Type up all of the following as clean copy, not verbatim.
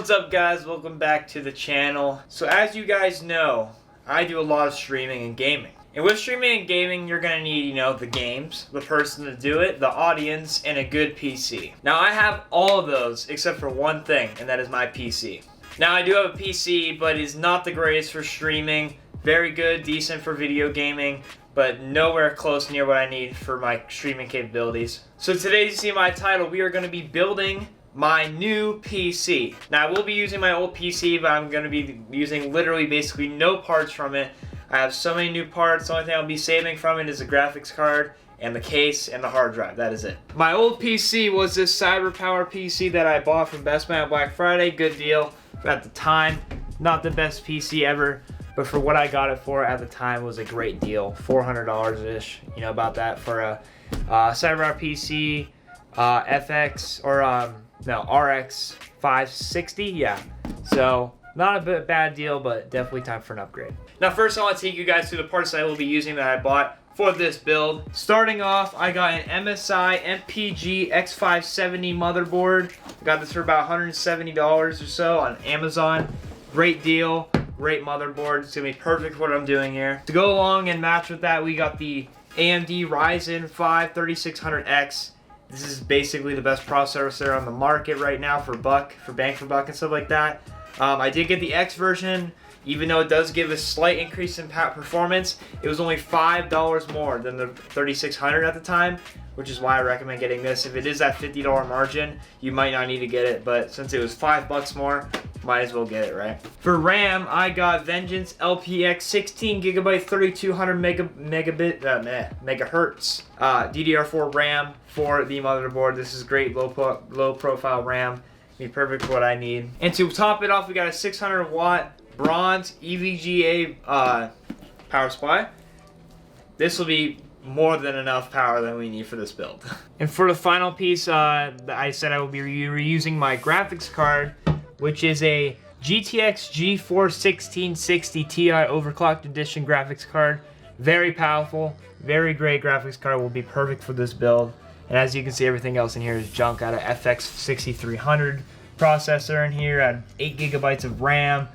What's up guys, welcome back to the channel. So as you guys know, I do a lot of streaming and gaming. And with streaming and gaming, you're gonna need, the games, the person to do it, the audience, and a good PC. Now I have all of those except for one thing, and that is my PC. Now I do have a PC, but it's not the greatest for streaming. Very good, decent for video gaming, but nowhere close near what I need for my streaming capabilities. So today, you see my title, we are gonna be building my new PC. Now I will be using my old PC, but I'm going to be using literally basically no parts from it. I have so many new parts. The only thing I'll be saving from it is the graphics card and the case and the hard drive. That is it. My old PC was this CyberPower PC that I bought from Best Buy on Black Friday. Good deal. But at the time, not the best PC ever, but for what I got it for at the time was a great deal. $400-ish, about that for a CyberPower PC FX or RX 560, yeah. So not a bad deal, but definitely time for an upgrade. Now first I want to take you guys through the parts that I will be using that I bought for this build. Starting off, I got an MSI MPG X570 motherboard. I got this for about $170 or so on Amazon. Great deal, great motherboard. It's gonna be perfect for what I'm doing here. To go along and match with that, we got the AMD Ryzen 5 3600X. This is basically the best processor on the market right now for bang for buck and stuff like that. I did get the X version, even though it does give a slight increase in performance. It was only $5 more than the 3600 at the time, which is why I recommend getting this. If it is that $50 margin, you might not need to get it, but since it was $5 more, might as well get it, right? For RAM, I got Vengeance LPX 16GB 3200 megahertz DDR4 RAM for the motherboard. This is great low profile RAM. Be perfect for what I need. And to top it off, we got a 600 watt bronze EVGA power supply. This will be more than enough power that we need for this build. And for the final piece, I said I will be reusing my graphics card, which is a GTX GeForce 1660 Ti overclocked edition graphics card. Very powerful, very great graphics card, will be perfect for this build. And as you can see, everything else in here is junk. I had a FX 6300 processor in here, I had 8 GB of RAM.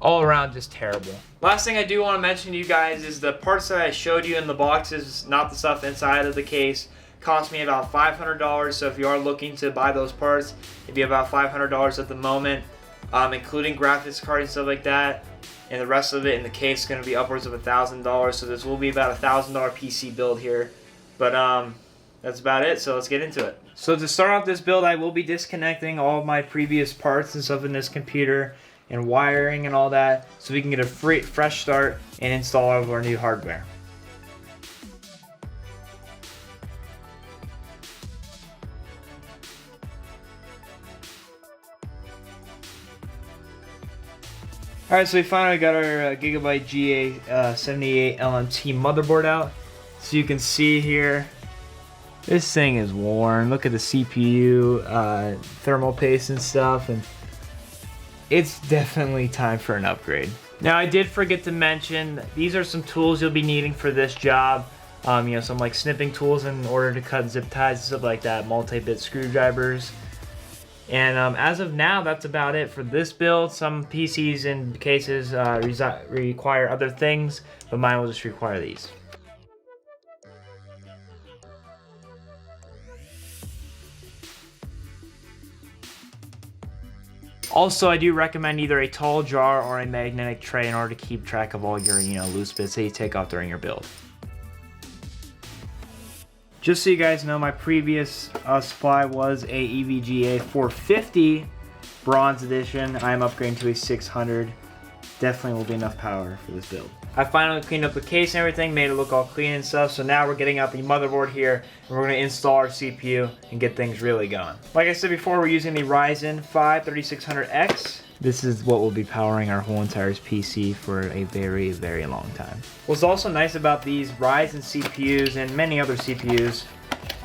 All around just terrible. Last thing I do want to mention to you guys is the parts that I showed you in the boxes, not the stuff inside of the case, cost me about $500. So if you are looking to buy those parts, it'd be about $500 at the moment, including graphics card and stuff like that. And the rest of it in the case is going to be upwards of $1,000. So this will be about a $1,000 PC build here. But that's about it. So let's get into it. So to start off this build, I will be disconnecting all of my previous parts and stuff in this computer and wiring and all that, so we can get a fresh start and install all of our new hardware. Alright, so we finally got our Gigabyte GA78 LMT motherboard out. So you can see here, this thing is worn. Look at the CPU, thermal paste and stuff, and it's definitely time for an upgrade. Now I did forget to mention, these are some tools you'll be needing for this job. Some like snipping tools in order to cut zip ties and stuff like that, multi-bit screwdrivers. And as of now, that's about it for this build. Some PCs and cases require other things, but mine will just require these. Also, I do recommend either a tall jar or a magnetic tray in order to keep track of all your, loose bits that you take off during your build. Just so you guys know, my previous supply was a EVGA 450 bronze edition. I am upgrading to a 600. Definitely will be enough power for this build. I finally cleaned up the case and everything, made it look all clean and stuff. So now we're getting out the motherboard here, and we're going to install our CPU and get things really going. Like I said before, we're using the Ryzen 5 3600X. This is what will be powering our whole entire PC for a very, very long time. What's also nice about these Ryzen CPUs and many other CPUs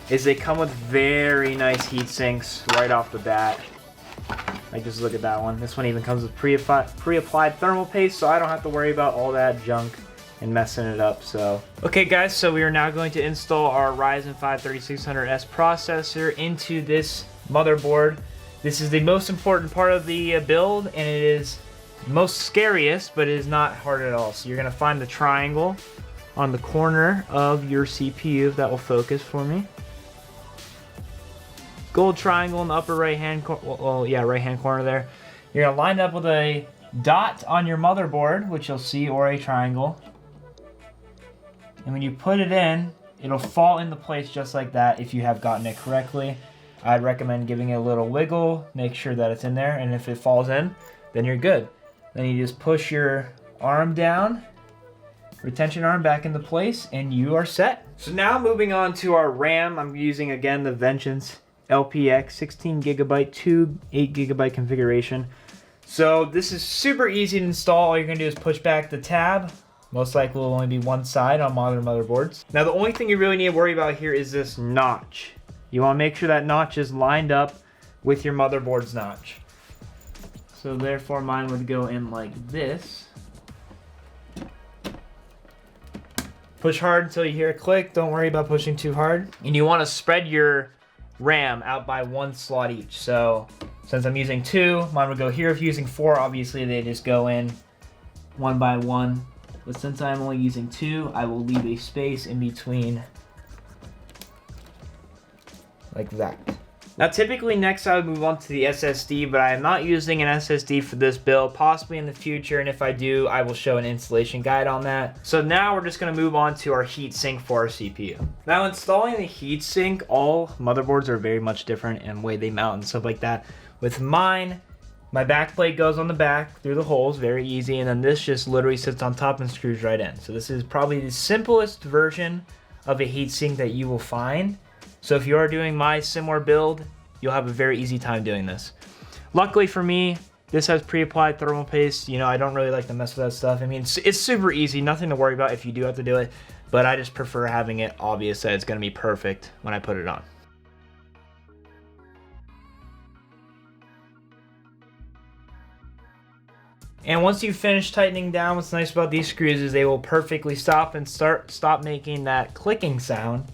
is they come with very nice heat sinks right off the bat. Like, just look at that one. This one even comes with pre-applied thermal paste, so I don't have to worry about all that junk and messing it up. So okay guys, so we are now going to install our Ryzen 5 3600S processor into this motherboard. This is the most important part of the build, and it is most scariest, but it is not hard at all. So you're gonna find the triangle on the corner of your CPU. That will focus for me. Gold triangle in the upper right hand right hand corner there. You're gonna line up with a dot on your motherboard, which you'll see, or a triangle. And when you put it in, it'll fall into place just like that if you have gotten it correctly. I'd recommend giving it a little wiggle, make sure that it's in there, and if it falls in, then you're good. Then you just push your arm down, retention arm back into place, and you are set. So now moving on to our RAM, I'm using again the Vengeance LPX 16GB to 8GB configuration. So this is super easy to install. All you're gonna do is push back the tab. Most likely will only be one side on modern motherboards. Now the only thing you really need to worry about here is this notch. You want to make sure that notch is lined up with your motherboard's notch. So therefore mine would go in like this. Push hard until you hear a click. Don't worry about pushing too hard. And you want to spread your RAM out by one slot each. So since I'm using 2, mine would go here. If you're using 4, obviously they just go in one by one. But since I'm only using 2, I will leave a space in between like that. Now typically next I would move on to the SSD, but I am not using an SSD for this build, possibly in the future, and if I do, I will show an installation guide on that. So now we're just gonna move on to our heatsink for our CPU. Now installing the heatsink, all motherboards are very much different in the way they mount and stuff like that. With mine, my back plate goes on the back through the holes, very easy, and then this just literally sits on top and screws right in. So this is probably the simplest version of a heatsink that you will find. So if you are doing my similar build, you'll have a very easy time doing this. Luckily for me, this has pre-applied thermal paste. You know, I don't really like to mess with that stuff. I mean, it's super easy, nothing to worry about if you do have to do it, but I just prefer having it obvious that it's gonna be perfect when I put it on. And once you finish tightening down, what's nice about these screws is they will perfectly stop making that clicking sound.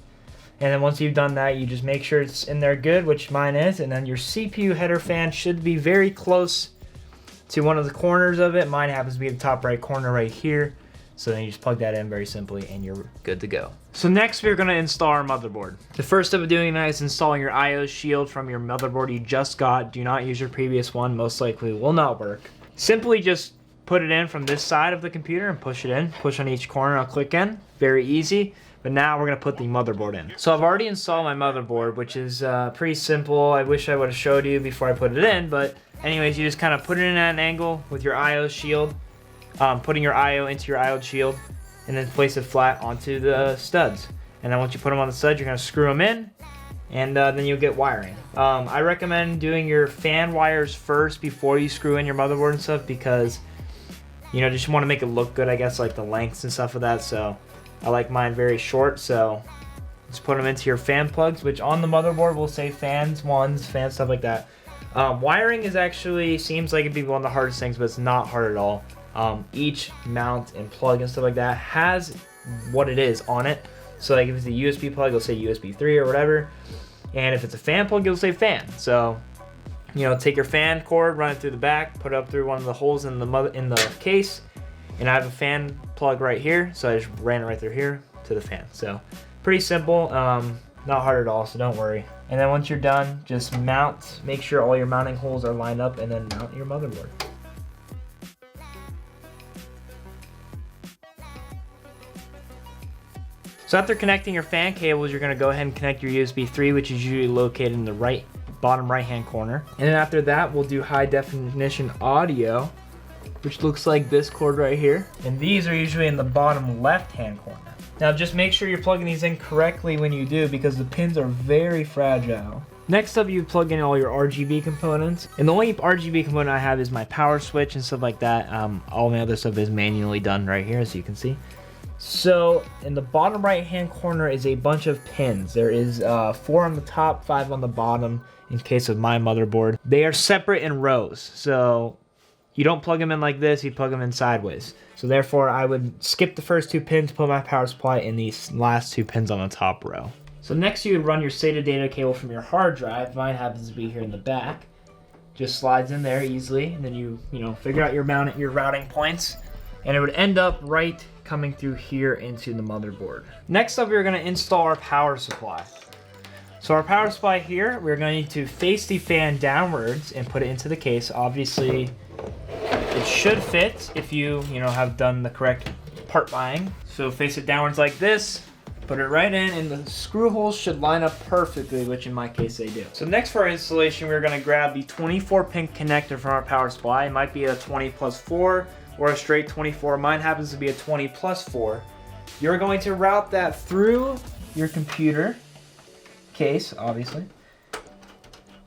And then once you've done that, you just make sure it's in there good, which mine is, and then your CPU header fan should be very close to one of the corners of it. Mine happens to be the top right corner right here. So then you just plug that in very simply and you're good to go. So next we're gonna install our motherboard. The first step of doing that is installing your IO shield from your motherboard you just got. Do not use your previous one, most likely will not work. Simply just put it in from this side of the computer and push it in. Push on each corner, I'll click in, very easy. But now we're gonna put the motherboard in. So I've already installed my motherboard, which is pretty simple. I wish I would have showed you before I put it in, but anyways, you just kind of put it in at an angle with your IO shield, putting your IO into your IO shield, and then place it flat onto the studs. And then once you put them on the studs, you're gonna screw them in, and then you'll get wiring. I recommend doing your fan wires first before you screw in your motherboard and stuff, because you know, just want to make it look good, I guess, like the lengths and stuff of that. So I like mine very short, so just put them into your fan plugs, which on the motherboard will say fans, ones, fans, stuff like that. Wiring is actually, seems like it'd be one of the hardest things, but it's not hard at all. Each mount and plug and stuff like that has what it is on it. So like if it's a USB plug, it'll say USB 3 or whatever. And if it's a fan plug, it'll say fan. So, you know, take your fan cord, run it through the back, put it up through one of the holes in the case. And I have a fan plug right here, so I just ran it right through here to the fan. So pretty simple, not hard at all, so don't worry. And then once you're done, just mount, make sure all your mounting holes are lined up, and then mount your motherboard. So after connecting your fan cables, you're gonna go ahead and connect your USB 3, which is usually located in the bottom right hand corner. And then after that, we'll do high definition audio, which looks like this cord right here. And these are usually in the bottom left-hand corner. Now just make sure you're plugging these in correctly when you do, because the pins are very fragile. Next up, you plug in all your RGB components. And the only RGB component I have is my power switch and stuff like that. All my other stuff is manually done right here, as you can see. So in the bottom right-hand corner is a bunch of pins. There is 4 on the top, 5 on the bottom in case of my motherboard. They are separate in rows. So you don't plug them in like this, you plug them in sideways. So therefore, I would skip the first 2 pins, put my power supply in these last 2 pins on the top row. So next you would run your SATA data cable from your hard drive. Mine happens to be here in the back. just slides in there easily, and then you figure out your routing points, and it would end up right coming through here into the motherboard. Next up, we're going to install our power supply. So our power supply here, we're going to need to face the fan downwards and put it into the case. Obviously, it should fit if you have done the correct part buying. So face it downwards like this, put it right in, and the screw holes should line up perfectly, which in my case they do. So next for our installation, we're going to grab the 24-pin connector from our power supply. It might be a 20+4 or a straight 24. Mine happens to be a 20+4. You're going to route that through your computer case, obviously,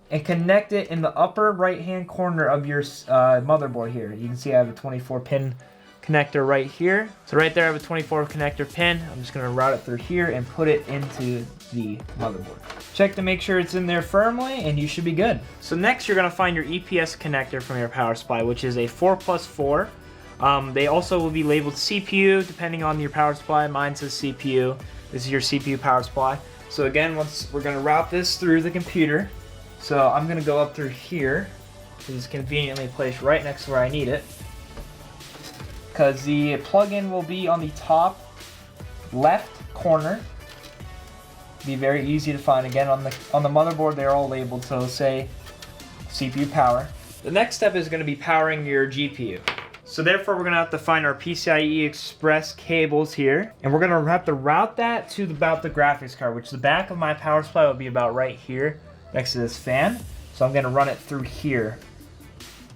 and connect it in the upper right-hand corner of your motherboard here. You can see I have a 24-pin connector right here. So right there I have a 24 connector pin. I'm just going to route it through here and put it into the motherboard. Check to make sure it's in there firmly, and you should be good. So next you're going to find your EPS connector from your power supply, which is a 4+4. They also will be labeled CPU depending on your power supply. Mine says CPU. This is your CPU power supply. So again, we're going to route this through the computer. So I'm going to go up through here. This is conveniently placed right next to where I need it, because the plug-in will be on the top left corner. Be very easy to find. Again, on the motherboard, they're all labeled, so it'll say CPU power. The next step is going to be powering your GPU. So therefore, we're going to have to find our PCIe Express cables here, and we're going to have to route that to about the graphics card, which the back of my power supply will be about right here next to this fan. So I'm going to run it through here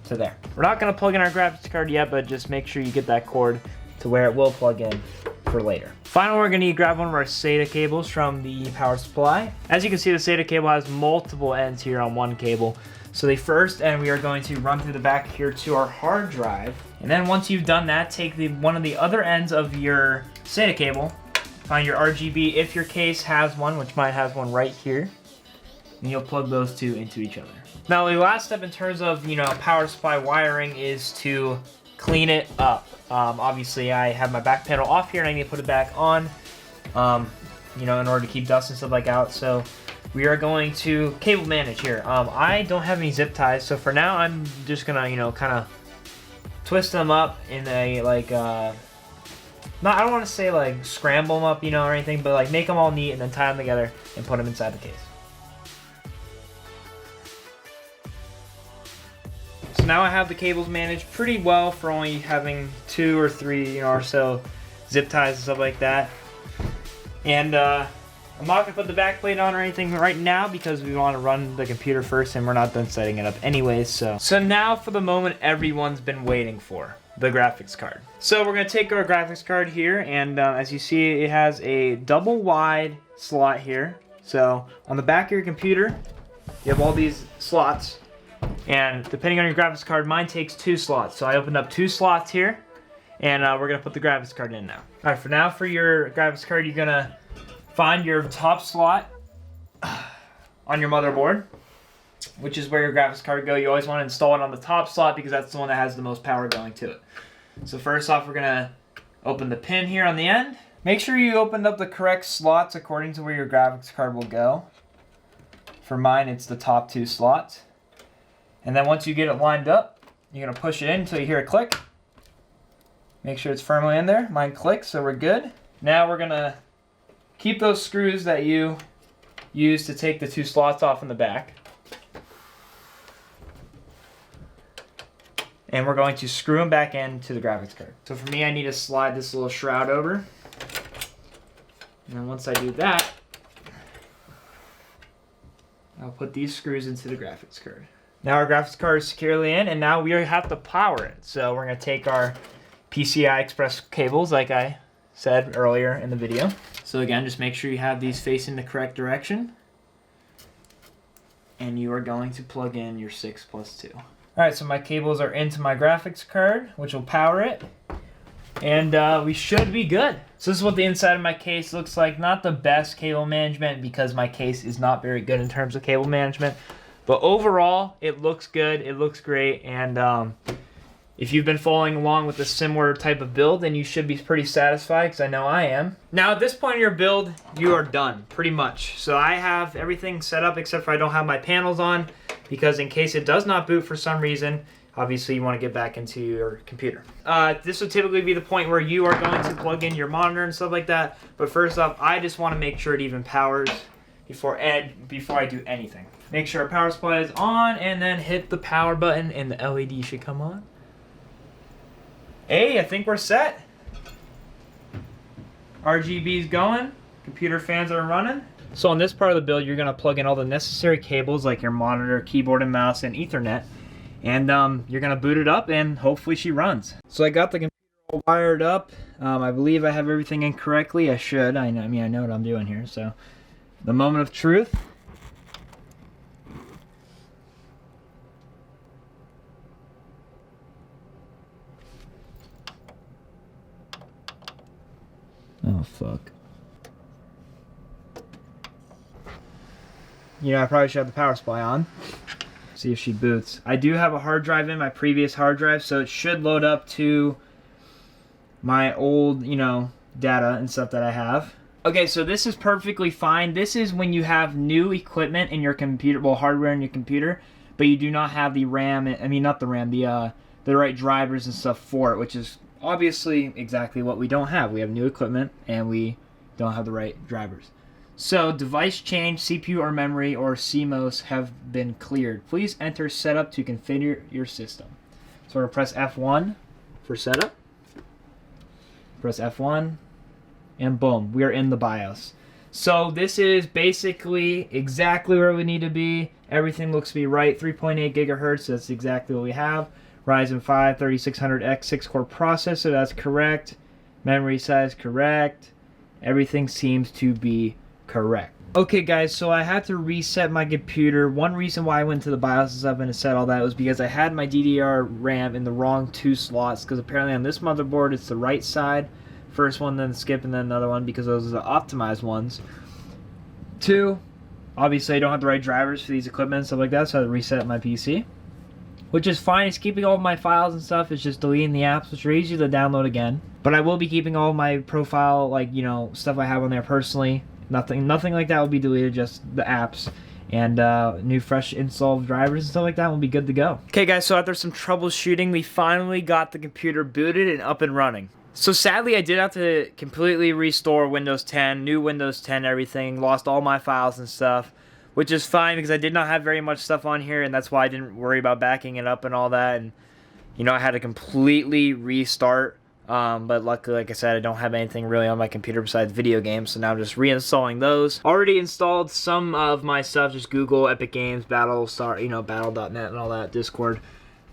to there. We're not going to plug in our graphics card yet, but just make sure you get that cord to where it will plug in for later. Finally, we're going to grab one of our SATA cables from the power supply. As you can see, the SATA cable has multiple ends here on one cable. So the first end we are going to run through the back here to our hard drive. And then once you've done that, take one of the other ends of your SATA cable, find your RGB if your case has one, which mine has one right here, and you'll plug those two into each other. Now the last step in terms of power supply wiring is to clean it up. Obviously I have my back panel off here and I need to put it back on, in order to keep dust and stuff like out. So we are going to cable manage here. I don't have any zip ties, so for now I'm just gonna kind of twist them up in a I don't want to say like scramble them up or anything, but like make them all neat and then tie them together and put them inside the case. So now I have the cables managed pretty well for only having 2 or 3 or so zip ties and stuff like that. And I'm not going to put the back plate on or anything right now because we want to run the computer first and we're not done setting it up anyways. So now for the moment everyone's been waiting for, the graphics card. So we're going to take our graphics card here, and as you see, it has a double wide slot here. So on the back of your computer you have all these slots, and depending on your graphics card, mine takes 2 slots. So I opened up 2 slots here, and we're going to put the graphics card in now. Alright, for your graphics card, you're going to find your top slot on your motherboard, which is where your graphics card go. You always want to install it on the top slot because that's the one that has the most power going to it. So first off, we're going to open the pin here on the end. Make sure you opened up the correct slots according to where your graphics card will go. For mine, it's the top 2 slots. And then once you get it lined up, you're going to push it in until you hear a click. Make sure it's firmly in there. Mine clicks, so we're good. Now we're going to keep those screws that you use to take the 2 slots off in the back. And we're going to screw them back into the graphics card. So for me, I need to slide this little shroud over. And then once I do that, I'll put these screws into the graphics card. Now our graphics card is securely in, and now we have to power it. So we're going to take our PCI Express cables, like I said earlier in the video. So again, just make sure you have these facing the correct direction. And you are going to plug in your 6+2. Alright, so my cables are into my graphics card, which will power it. And we should be good. So this is what the inside of my case looks like. Not the best cable management because my case is not very good in terms of cable management. But overall, it looks good, it looks great, and if you've been following along with a similar type of build, then you should be pretty satisfied, because I know I am. Now at this point in your build, you are done, pretty much. So I have everything set up except for I don't have my panels on, because in case it does not boot for some reason, obviously you want to get back into your computer. This would typically be the point where you are going to plug in your monitor and stuff like that. But first off, I just want to make sure it even powers before I do anything. Make sure our power supply is on, and then hit the power button and the LED should come on. Hey, I think we're set. RGB's going. Computer fans are running. So on this part of the build, you're going to plug in all the necessary cables like your monitor, keyboard and mouse, and Ethernet. And you're going to boot it up, and hopefully she runs. So I got the computer all wired up. I believe I have everything in correctly. I should. I know what I'm doing here. So the moment of truth. Oh, fuck. You know, I probably should have the power supply on. See if she boots. I do have a hard drive in my previous hard drive, so it should load up to my old, you know, data and stuff that I have. Okay, so this is perfectly fine. This is when you have new equipment in your computer, well, hardware in your computer, but you do not have the RAM, I mean, not the RAM, the right drivers and stuff for it, which is obviously exactly what we don't have. We have new equipment, and we don't have the right drivers. So, device change, CPU or memory, or CMOS have been cleared. Please enter setup to configure your system. So, we're going to press F1 for setup. Press F1, and boom, we are in the BIOS. So, this is basically exactly where we need to be. Everything looks to be right. 3.8 gigahertz, that's exactly what we have. Ryzen 5 3600X 6-core processor, that's correct. Memory size, correct. Everything seems to be correct. Okay guys, so I had to reset my computer. One reason why I went to the BIOS and stuff and set all that was because I had my DDR RAM in the wrong 2 slots, because apparently on this motherboard it's the right side. First one, then skip, and then another one, because those are the optimized ones. 2, obviously I don't have the right drivers for these equipment and stuff like that, so I had to reset my PC. Which is fine. It's keeping all of my files and stuff. It's just deleting the apps, which are easy to download again. But I will be keeping all of my profile, like, you know, stuff I have on there personally. Nothing like that will be deleted, just the apps. And new fresh installed drivers and stuff like that will be good to go. Okay guys, so after some troubleshooting, we finally got the computer booted and up and running. So sadly, I did have to completely restore Windows 10, new Windows 10, everything. Lost all my files and stuff. Which is fine, because I did not have very much stuff on here, and that's why I didn't worry about backing it up and all that. And, you know, I had to completely restart. But luckily, like I said, I don't have anything really on my computer besides video games, so now I'm just reinstalling those. Already installed some of my stuff, just Google, Epic Games, Battlestar, you know, Battle.net and all that, Discord.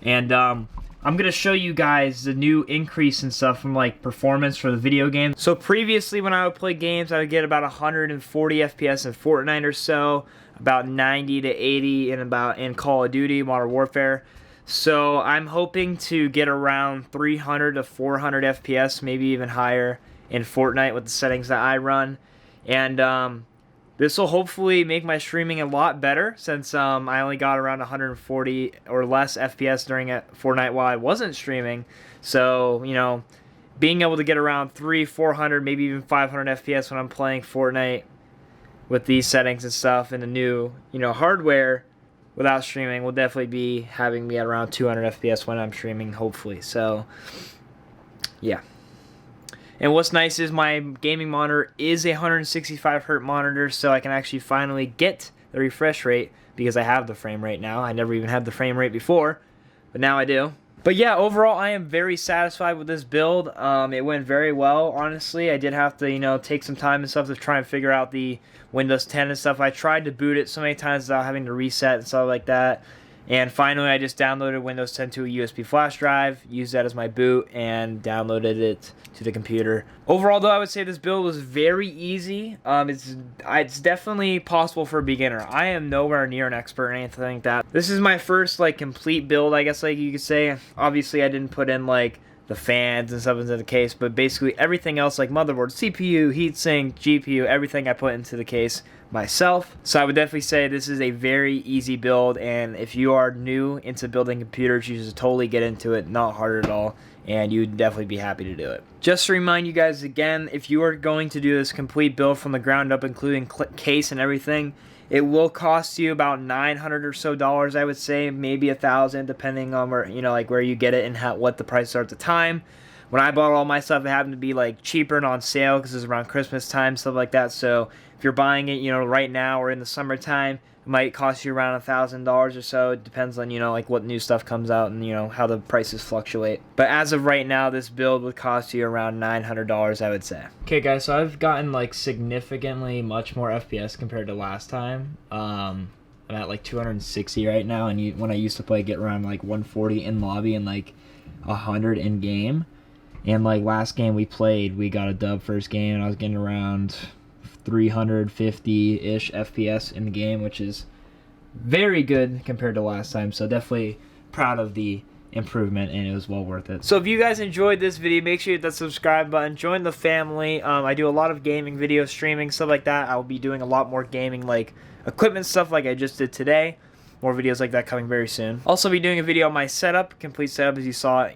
And I'm going to show you guys the new increase in stuff from, like, performance for the video game. So previously, when I would play games, I would get about 140 FPS in Fortnite or so, about 90 to 80 in Call of Duty, Modern Warfare. So I'm hoping to get around 300 to 400 FPS, maybe even higher in Fortnite with the settings that I run. And this will hopefully make my streaming a lot better, since I only got around 140 or less FPS during Fortnite while I wasn't streaming. So, you know, being able to get around 300, 400, maybe even 500 FPS when I'm playing Fortnite with these settings and stuff and the new, you know, hardware without streaming will definitely be having me at around 200 FPS when I'm streaming, hopefully. So, yeah. And what's nice is my gaming monitor is a 165 Hz monitor, so I can actually finally get the refresh rate, because I have the frame rate now. I never even had the frame rate before, but now I do. But yeah, overall, I am very satisfied with this build. It went very well, honestly. I did have to, you know, take some time and stuff to try and figure out the Windows 10 and stuff. I tried to boot it so many times without having to reset and stuff like that. And finally, I just downloaded Windows 10 to a USB flash drive, used that as my boot, and downloaded it to the computer. Overall, though, I would say this build was very easy. It's definitely possible for a beginner. I am nowhere near an expert or anything like that. This is my first, like, complete build, I guess, like you could say. Obviously, I didn't put in, like, the fans and stuff into the case, but basically everything else, like motherboard, CPU, heatsink, GPU, everything I put into the case myself. So I would definitely say this is a very easy build, and if you are new into building computers, you should totally get into it. Not hard at all, and you'd definitely be happy to do it. Just to remind you guys again, if you are going to do this complete build from the ground up, including case and everything, It will cost you about $900 or so, I would say, maybe $1,000, depending on where, like where you get it and what the prices are at the time. When I bought all my stuff, it happened to be like cheaper and on sale because it was around Christmas time, stuff like that. So if you're buying it, right now or in the summertime, it might cost you around $1,000 or so. It depends on, like what new stuff comes out and, how the prices fluctuate. But as of right now, this build would cost you around $900, I would say. Okay, guys, so I've gotten like significantly much more FPS compared to last time. I'm at like 260 right now, and when I used to play, get around like 140 in lobby and like 100 in game. And like last game we played, we got a dub first game, and I was getting around 350-ish FPS in the game, which is very good compared to last time. So definitely proud of the improvement, and it was well worth it. So if you guys enjoyed this video, make sure you hit that subscribe button, join the family. I do a lot of gaming videos, streaming, stuff like that. I will be doing a lot more gaming, like equipment stuff like I just did today. More videos like that coming very soon. Also be doing a video on my setup, complete setup, as you saw,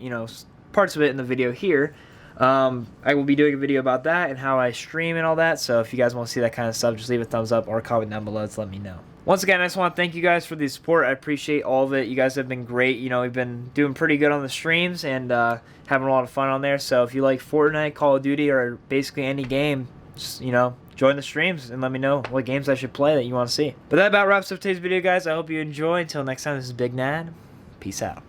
parts of it in the video here. I will be doing a video about that and how I stream and all that. So if you guys want to see that kind of stuff, just leave a thumbs up or comment down below to let me know. Once again, I just want to thank you guys for the support. I appreciate all of it. You guys have been great. We've been doing pretty good on the streams and having a lot of fun on there. So if you like Fortnite, Call of Duty, or basically any game, just, join the streams and let me know what games I should play that you want to see. But that about wraps up today's video, guys. I hope you enjoy. Until next time, this is Big Nad. Peace out.